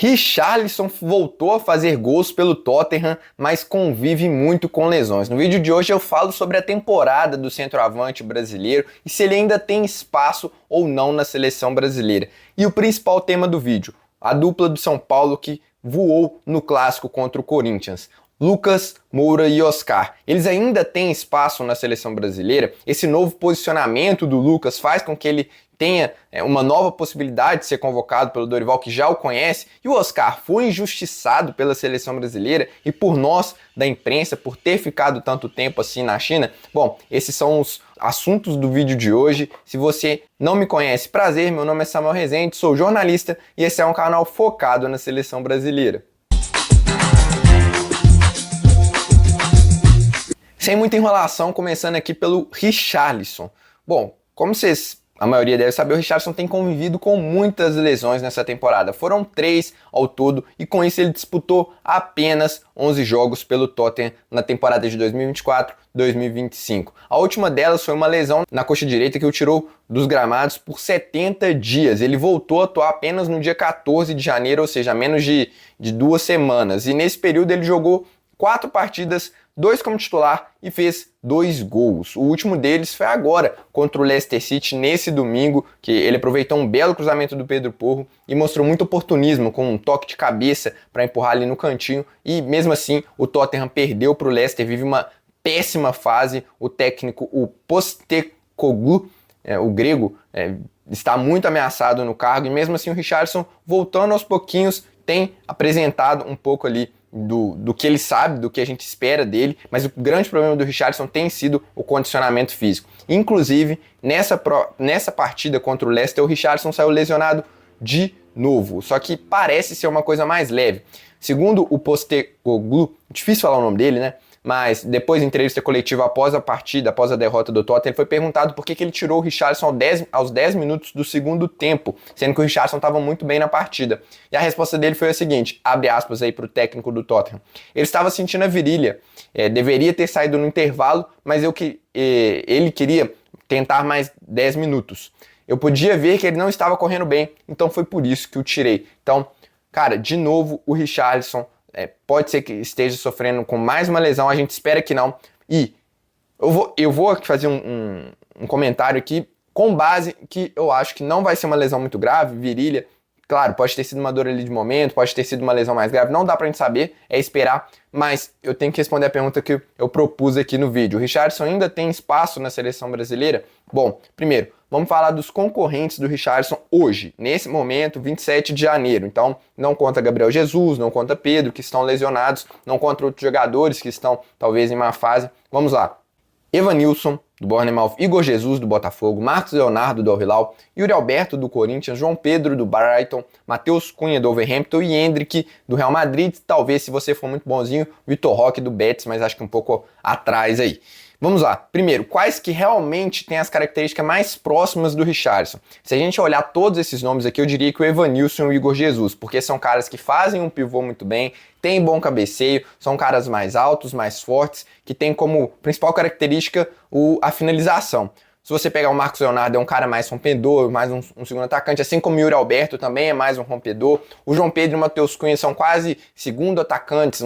Richarlison voltou a fazer gols pelo Tottenham, mas convive muito com lesões. No vídeo de hoje eu falo sobre a temporada do centroavante brasileiro e se ele ainda tem espaço ou não na seleção brasileira. E o principal tema do vídeo, a dupla do São Paulo que voou no clássico contra o Corinthians. Lucas Moura e Oscar. Eles ainda têm espaço na seleção brasileira? Esse novo posicionamento do Lucas faz com que ele tenha uma nova possibilidade de ser convocado pelo Dorival, que já o conhece, e o Oscar foi injustiçado pela seleção brasileira e por nós da imprensa, por ter ficado tanto tempo assim na China. Bom, esses são os assuntos do vídeo de hoje. Se você não me conhece, prazer, meu nome é Samuel Rezende, sou jornalista e esse é um canal focado na seleção brasileira. Sem muita enrolação, começando aqui pelo Richarlison. Bom, como a maioria deve saber, o Richarlison tem convivido com muitas lesões nessa temporada. Foram 3 ao todo e com isso ele disputou apenas 11 jogos pelo Tottenham na temporada de 2024-2025. A última delas foi uma lesão na coxa direita que o tirou dos gramados por 70 dias. Ele voltou a atuar apenas no dia 14 de janeiro, ou seja, menos de 2 semanas. E nesse período ele jogou 4 partidas, 2 como titular e fez 2 gols. O último deles foi agora contra o Leicester City nesse domingo, que ele aproveitou um belo cruzamento do Pedro Porro e mostrou muito oportunismo com um toque de cabeça para empurrar ali no cantinho e mesmo assim o Tottenham perdeu para o Leicester, vive uma péssima fase. O técnico, o Postecoglou, o grego, está muito ameaçado no cargo e mesmo assim o Richarlison, voltando aos pouquinhos, tem apresentado um pouco ali do que ele sabe, do que a gente espera dele, mas o grande problema do Richarlison tem sido o condicionamento físico. Inclusive, nessa partida contra o Leicester, o Richarlison saiu lesionado de novo, só que parece ser uma coisa mais leve. Segundo o Postecoglou, difícil falar o nome dele, né? Mas depois da entrevista coletiva após a partida, após a derrota do Tottenham, ele foi perguntado por que ele tirou o Richarlison aos 10 minutos do segundo tempo, sendo que o Richarlison estava muito bem na partida. E a resposta dele foi a seguinte, abre aspas aí para o técnico do Tottenham. Ele estava sentindo a virilha, deveria ter saído no intervalo, mas ele queria tentar mais 10 minutos. Eu podia ver que ele não estava correndo bem, então foi por isso que o tirei. Então, cara, de novo o Richarlison pode ser que esteja sofrendo com mais uma lesão, a gente espera que não. E eu vou fazer um comentário aqui com base que eu acho que não vai ser uma lesão muito grave, virilha. Claro, pode ter sido uma dor ali de momento, pode ter sido uma lesão mais grave, não dá pra gente saber, é esperar, mas eu tenho que responder a pergunta que eu propus aqui no vídeo. O Richarlison ainda tem espaço na seleção brasileira? Bom, primeiro, vamos falar dos concorrentes do Richarlison hoje, nesse momento, 27 de janeiro. Então, não conta Gabriel Jesus, não conta Pedro, que estão lesionados, não conta outros jogadores que estão talvez em má fase. Vamos lá. Evanilson, do Bournemouth, Igor Jesus, do Botafogo, Marcos Leonardo, do Al Hilal, Yuri Alberto, do Corinthians, João Pedro, do Brighton, Matheus Cunha, do Wolverhampton e Endrick, do Real Madrid. Talvez, se você for muito bonzinho, Vitor Roque, do Betis, mas acho que um pouco atrás aí. Vamos lá. Primeiro, quais que realmente têm as características mais próximas do Richarlison? Se a gente olhar todos esses nomes aqui, eu diria que o Evanilson e o Igor Jesus, porque são caras que fazem um pivô muito bem, têm bom cabeceio, são caras mais altos, mais fortes, que têm como principal característica a finalização. Se você pegar o Marcos Leonardo, é um cara mais rompedor, mais um segundo atacante, assim como o Yuri Alberto também é mais um rompedor. O João Pedro e o Matheus Cunha são quase segundo atacantes,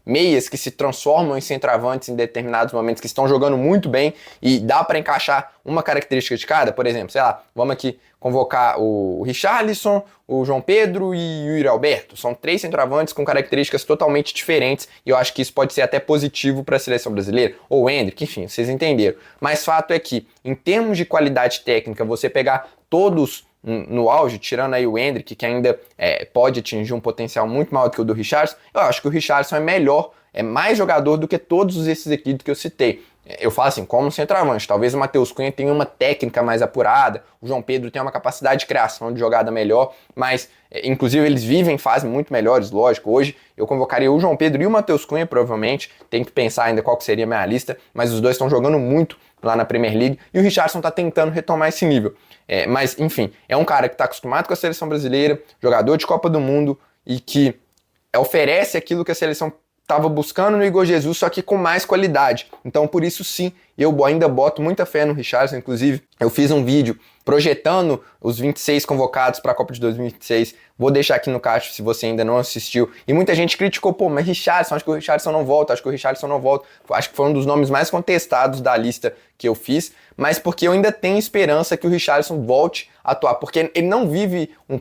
meias que se transformam em centroavantes em determinados momentos, que estão jogando muito bem e dá para encaixar uma característica de cada. Por exemplo, sei lá, vamos aqui convocar o Richarlison, o João Pedro e o Yuri Alberto. São 3 centroavantes com características totalmente diferentes e eu acho que isso pode ser até positivo para a seleção brasileira, ou o Endrick, enfim, vocês entenderam. Mas fato é que, em termos de qualidade técnica, você pegar todos no auge, tirando aí o Endrick, que ainda pode atingir um potencial muito maior do que o do Richarlison, eu acho que o Richarlison é melhor, é mais jogador do que todos esses aqui que eu citei. Eu falo assim, como centroavante, talvez o Matheus Cunha tenha uma técnica mais apurada, o João Pedro tem uma capacidade de criação de jogada melhor, mas inclusive eles vivem em fases muito melhores, lógico. Hoje eu convocaria o João Pedro e o Matheus Cunha, provavelmente, tem que pensar ainda qual que seria a minha lista, mas os dois estão jogando muito lá na Premier League e o Richarlison está tentando retomar esse nível. Mas, enfim, é um cara que está acostumado com a seleção brasileira, jogador de Copa do Mundo e que oferece aquilo que a seleção estava buscando no Igor Jesus, só que com mais qualidade. Então, por isso sim, eu ainda boto muita fé no Richarlison. Inclusive, eu fiz um vídeo projetando os 26 convocados para a Copa de 2026. Vou deixar aqui no card se você ainda não assistiu. E muita gente criticou, pô, mas Richarlison, acho que o Richarlison não volta, acho que o Richarlison não volta. Acho que foi um dos nomes mais contestados da lista que eu fiz, mas porque eu ainda tenho esperança que o Richarlison volte a atuar, porque ele não vive um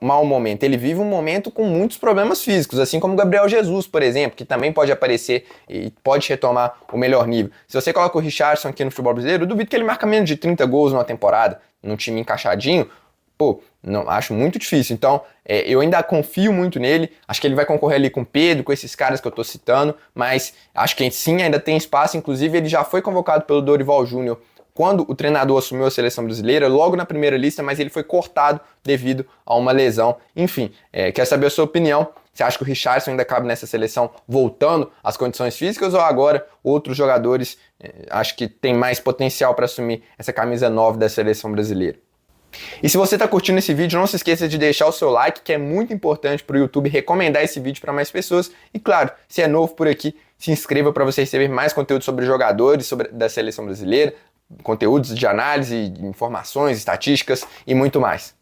mau momento, ele vive um momento com muitos problemas físicos, assim como o Gabriel Jesus, por exemplo, que também pode aparecer e pode retomar o melhor nível. Se você coloca o Richarlison aqui no futebol brasileiro, eu duvido que ele marca menos de 30 gols numa temporada, num time encaixadinho. Pô, não, acho muito difícil. Então, eu ainda confio muito nele. Acho que ele vai concorrer ali com o Pedro, com esses caras que eu tô citando, mas acho que sim, ainda tem espaço. Inclusive, ele já foi convocado pelo Dorival Júnior quando o treinador assumiu a seleção brasileira, logo na primeira lista, mas ele foi cortado devido a uma lesão. Enfim, quer saber a sua opinião? Você acha que o Richarlison ainda cabe nessa seleção voltando às condições físicas ou agora outros jogadores acho que tem mais potencial para assumir essa camisa 9 da seleção brasileira? E se você está curtindo esse vídeo, não se esqueça de deixar o seu like, que é muito importante para o YouTube recomendar esse vídeo para mais pessoas. E claro, se é novo por aqui, se inscreva para você receber mais conteúdo sobre jogadores da seleção brasileira, conteúdos de análise, informações, estatísticas e muito mais.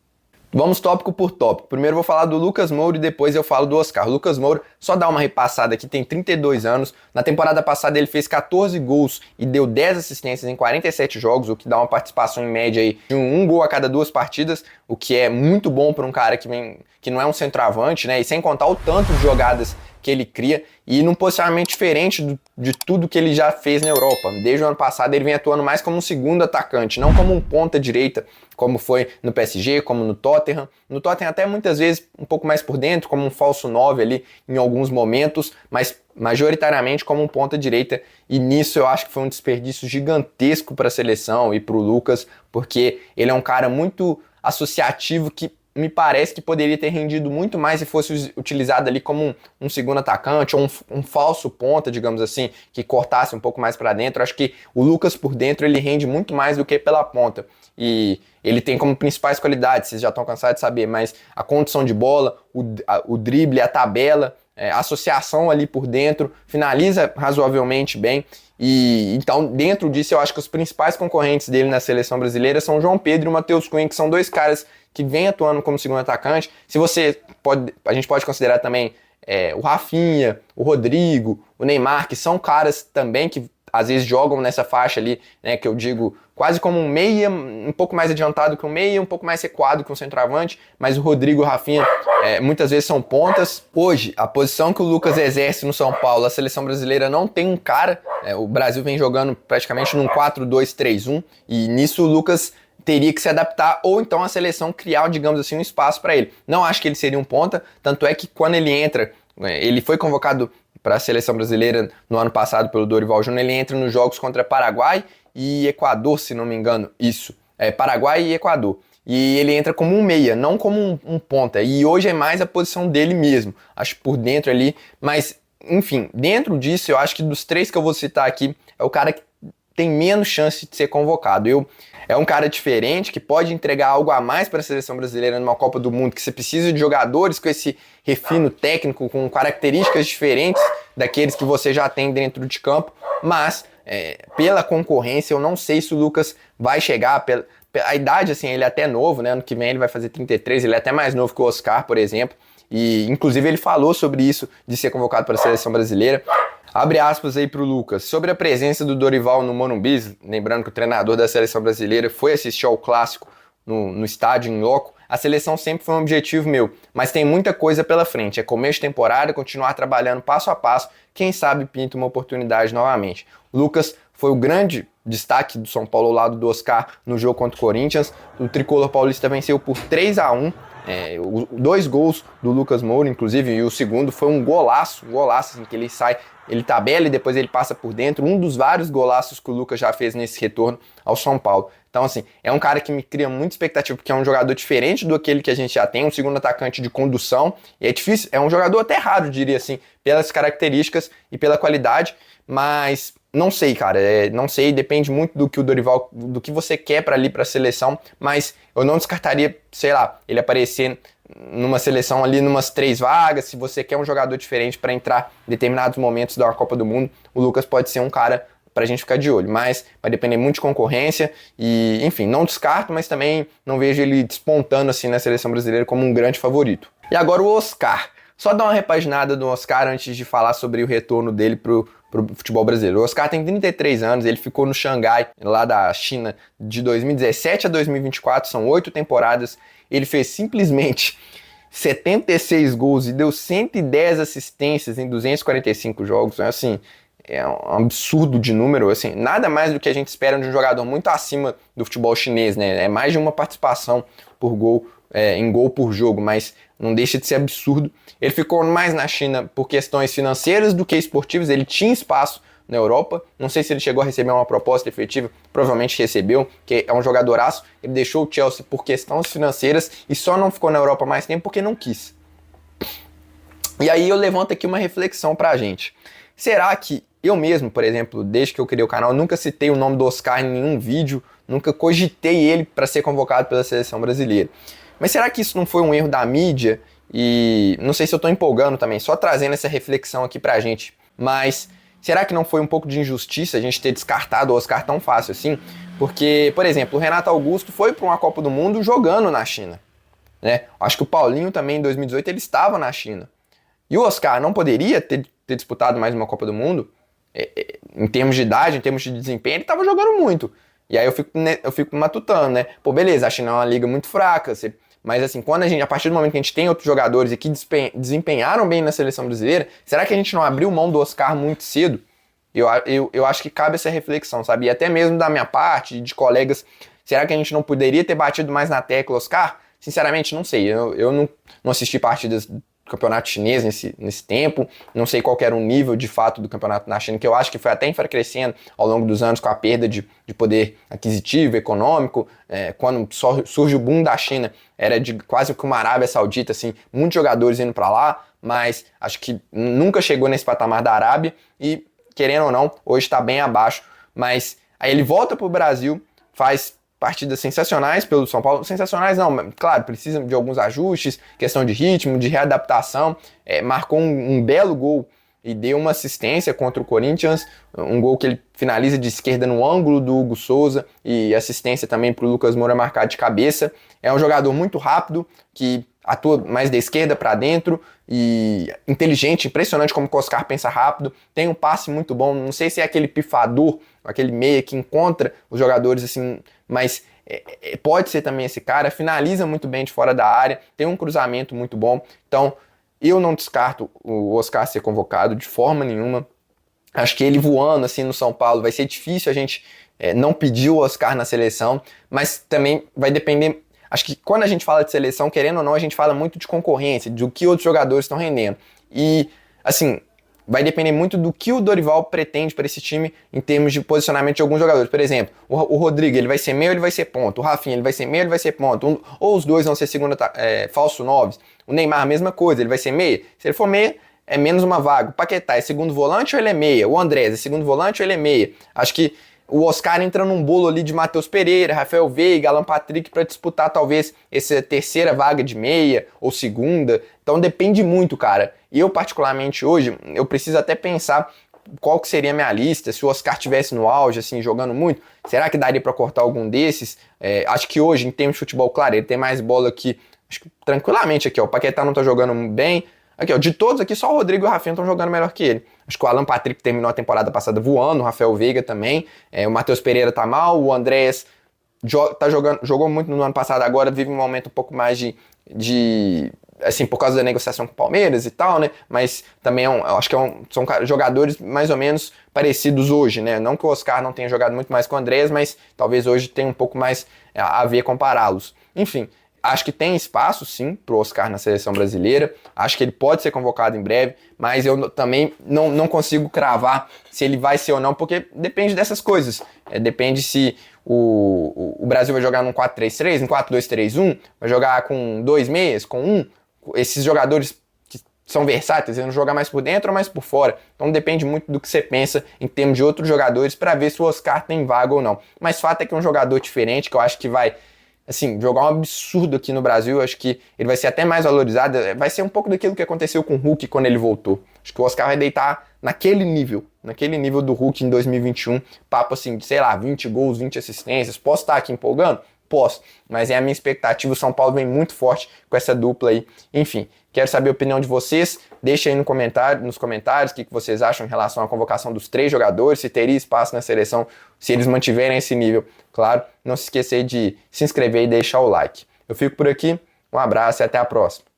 Vamos tópico por tópico. Primeiro eu vou falar do Lucas Moura e depois eu falo do Oscar. O Lucas Moura, só dá uma repassada aqui, tem 32 anos. Na temporada passada ele fez 14 gols e deu 10 assistências em 47 jogos, o que dá uma participação em média aí de um gol a cada 2 partidas, o que é muito bom para um cara que não é um centroavante, né? E sem contar o tanto de jogadas que ele cria e num posicionamento diferente de tudo que ele já fez na Europa. Desde o ano passado ele vem atuando mais como um segundo atacante, não como um ponta direita, como foi no PSG, como no Tottenham. No Tottenham até muitas vezes um pouco mais por dentro, como um falso 9 ali em alguns momentos, mas majoritariamente como um ponta direita. E nisso eu acho que foi um desperdício gigantesco para a seleção e para o Lucas, porque ele é um cara muito associativo que me parece que poderia ter rendido muito mais se fosse utilizado ali como um segundo atacante ou um falso ponta, digamos assim, que cortasse um pouco mais para dentro. Acho que o Lucas por dentro ele rende muito mais do que pela ponta. E ele tem como principais qualidades, vocês já estão cansados de saber, mas a condução de bola, o drible, a tabela, a associação ali por dentro, finaliza razoavelmente bem. E então, dentro disso, eu acho que os principais concorrentes dele na seleção brasileira são o João Pedro e o Matheus Cunha, que são dois caras que vêm atuando como segundo atacante. Se você pode, a gente pode considerar também o Rafinha, o Rodrigo, o Neymar, que são caras também que às vezes jogam nessa faixa ali, né, que eu digo quase como um meia, um pouco mais adiantado que um meia, um pouco mais recuado que um centroavante, mas o Rodrigo e o Rafinha muitas vezes são pontas. Hoje, a posição que o Lucas exerce no São Paulo, a seleção brasileira não tem um cara, o Brasil vem jogando praticamente num 4-2-3-1, e nisso o Lucas teria que se adaptar, ou então a seleção criar, digamos assim, um espaço para ele. Não acho que ele seria um ponta, tanto é que quando ele entra, ele foi convocado para a seleção brasileira no ano passado pelo Dorival Júnior, ele entra nos jogos contra Paraguai e Equador, se não me engano, isso, Paraguai e Equador. E ele entra como um meia, não como um ponta, e hoje é mais a posição dele mesmo, acho por dentro ali, mas enfim, dentro disso eu acho que dos três que eu vou citar aqui, é o cara que tem menos chance de ser convocado. É um cara diferente, que pode entregar algo a mais para a seleção brasileira numa Copa do Mundo, que você precisa de jogadores com esse refino técnico, com características diferentes daqueles que você já tem dentro de campo, mas pela concorrência eu não sei se o Lucas vai chegar, a idade assim, ele é até novo, né? Ano que vem ele vai fazer 33, ele é até mais novo que o Oscar, por exemplo, e inclusive ele falou sobre isso, de ser convocado para a seleção brasileira. Abre aspas aí pro Lucas. Sobre a presença do Dorival no Morumbi, lembrando que o treinador da seleção brasileira foi assistir ao clássico no estádio em loco, a seleção sempre foi um objetivo meu, mas tem muita coisa pela frente. É começo de temporada, continuar trabalhando passo a passo, quem sabe pinta uma oportunidade novamente. O Lucas foi o grande destaque do São Paulo ao lado do Oscar no jogo contra o Corinthians. O tricolor paulista venceu por 3-1. 2 gols do Lucas Moura, inclusive, e o segundo foi um golaço assim, que ele sai, ele tabela e depois ele passa por dentro, um dos vários golaços que o Lucas já fez nesse retorno ao São Paulo. Então, assim, é um cara que me cria muita expectativa, porque é um jogador diferente do aquele que a gente já tem, um segundo atacante de condução, e é difícil, é um jogador até raro, diria assim, pelas características e pela qualidade, mas não sei, cara, não sei, depende muito do que o Dorival, do que você quer para ali para a seleção, mas eu não descartaria, sei lá, ele aparecer numa seleção ali, numas 3 vagas. Se você quer um jogador diferente para entrar em determinados momentos da Copa do Mundo, o Lucas pode ser um cara pra gente ficar de olho, mas vai depender muito de concorrência e, enfim, não descarto, mas também não vejo ele despontando assim na seleção brasileira como um grande favorito. E agora o Oscar. Só dar uma repaginada do Oscar antes de falar sobre o retorno dele pro futebol brasileiro. O Oscar tem 33 anos, ele ficou no Xangai, lá da China, de 2017 a 2024, são 8 temporadas. Ele fez simplesmente 76 gols e deu 110 assistências em 245 jogos. Assim, é um absurdo de número, assim, nada mais do que a gente espera de um jogador muito acima do futebol chinês, né? É mais de uma participação por gol, em gol por jogo, mas não deixa de ser absurdo. Ele ficou mais na China por questões financeiras do que esportivas, ele tinha espaço na Europa, não sei se ele chegou a receber uma proposta efetiva, provavelmente recebeu, que é um jogadoraço. Ele deixou o Chelsea por questões financeiras e só não ficou na Europa mais tempo porque não quis. E aí eu levanto aqui uma reflexão pra gente. Será que eu mesmo, por exemplo, desde que eu criei o canal, nunca citei o nome do Oscar em nenhum vídeo, nunca cogitei ele para ser convocado pela seleção brasileira? Mas será que isso não foi um erro da mídia? E não sei se eu estou empolgando também, só trazendo essa reflexão aqui pra gente. Mas será que não foi um pouco de injustiça a gente ter descartado o Oscar tão fácil assim? Porque, por exemplo, o Renato Augusto foi para uma Copa do Mundo jogando na China, né? Acho que o Paulinho também em 2018 ele estava na China. E o Oscar não poderia ter disputado mais uma Copa do Mundo? Em termos de idade, em termos de desempenho, ele estava jogando muito. E aí eu fico matutando, né? Pô, beleza, a China é uma liga muito fraca, mas assim, a partir do momento que a gente tem outros jogadores e que desempenharam bem na seleção brasileira, será que a gente não abriu mão do Oscar muito cedo? Eu acho que cabe essa reflexão, sabe? E até mesmo da minha parte, de colegas, será que a gente não poderia ter batido mais na tecla Oscar? Sinceramente, não sei. Eu não assisti partidas do campeonato chinês nesse tempo, não sei qual era o nível de fato do campeonato na China, que eu acho que foi até enfraquecendo ao longo dos anos com a perda de poder aquisitivo, econômico. Quando surge o boom da China, era de quase que uma Arábia Saudita, assim, muitos jogadores indo para lá, mas acho que nunca chegou nesse patamar da Arábia e, querendo ou não, hoje está bem abaixo. Mas aí ele volta para o Brasil, faz partidas sensacionais pelo São Paulo. Sensacionais não, claro, precisa de alguns ajustes, questão de ritmo, de readaptação. Marcou um belo gol e deu uma assistência contra o Corinthians, um gol que ele finaliza de esquerda no ângulo do Hugo Souza e assistência também para o Lucas Moura marcar de cabeça. É um jogador muito rápido, que atua mais da esquerda para dentro e inteligente, impressionante como o Oscar pensa rápido, tem um passe muito bom, não sei se é aquele pifador, aquele meia que encontra os jogadores assim, mas pode ser também esse cara, finaliza muito bem de fora da área, tem um cruzamento muito bom, então eu não descarto o Oscar ser convocado de forma nenhuma. Acho que ele voando assim no São Paulo vai ser difícil a gente não pedir o Oscar na seleção, mas também vai depender. Acho que quando a gente fala de seleção, querendo ou não, a gente fala muito de concorrência, do que outros jogadores estão rendendo. E, assim, vai depender muito do que o Dorival pretende para esse time em termos de posicionamento de alguns jogadores. Por exemplo, o Rodrigo, ele vai ser meio ou ele vai ser ponto? O Rafinha, ele vai ser meio ou ele vai ser ponto? Ou os dois vão ser falso noves? O Neymar, a mesma coisa, ele vai ser meia? Se ele for meia, é menos uma vaga. O Paquetá é segundo volante ou ele é meia? O Andrés é segundo volante ou ele é meia? Acho que o Oscar entra num bolo ali de Matheus Pereira, Rafael Veiga, Alan Patrick para disputar talvez essa terceira vaga de meia ou segunda. Então depende muito, cara. E eu particularmente hoje, eu preciso até pensar qual que seria a minha lista, se o Oscar estivesse no auge, assim, jogando muito, será que daria para cortar algum desses? Acho que hoje, em termos de futebol, claro, ele tem mais bola aqui, acho que tranquilamente aqui, ó, o Paquetá não tá jogando bem. Aqui, ó, de todos aqui, só o Rodrigo e o Rafinha estão jogando melhor que ele. Acho que o Alan Patrick terminou a temporada passada voando, o Rafael Veiga também, o Matheus Pereira tá mal, o Andrés jogou muito no ano passado, agora vive um momento um pouco mais de assim, por causa da negociação com o Palmeiras e tal, né? Mas também eu acho que são jogadores mais ou menos parecidos hoje, né? Não que o Oscar não tenha jogado muito mais com o Andrés, mas talvez hoje tenha um pouco mais a ver compará-los. Enfim, acho que tem espaço, sim, para o Oscar na seleção brasileira. Acho que ele pode ser convocado em breve, mas eu também não consigo cravar se ele vai ser ou não, porque depende dessas coisas. Depende se o Brasil vai jogar num 4-3-3, num 4-2-3-1, vai jogar com 2 meias, com um. Esses jogadores que são versáteis, eles vão jogar mais por dentro ou mais por fora. Então depende muito do que você pensa em termos de outros jogadores para ver se o Oscar tem vaga ou não. Mas fato é que é um jogador diferente, que eu acho que vai assim, jogar um absurdo aqui no Brasil. Acho que ele vai ser até mais valorizado. Vai ser um pouco daquilo que aconteceu com o Hulk quando ele voltou. Acho que o Oscar vai deitar naquele nível do Hulk em 2021, papo assim, de, sei lá, 20 gols, 20 assistências. Posso estar aqui empolgando? Posso, mas é a minha expectativa. O São Paulo vem muito forte com essa dupla aí. Enfim, quero saber a opinião de vocês. Deixa aí nos comentários o que vocês acham em relação à convocação dos 3 jogadores, se teria espaço na seleção, se eles mantiverem esse nível. Claro, não se esquecer de se inscrever e deixar o like. Eu fico por aqui, um abraço e até a próxima.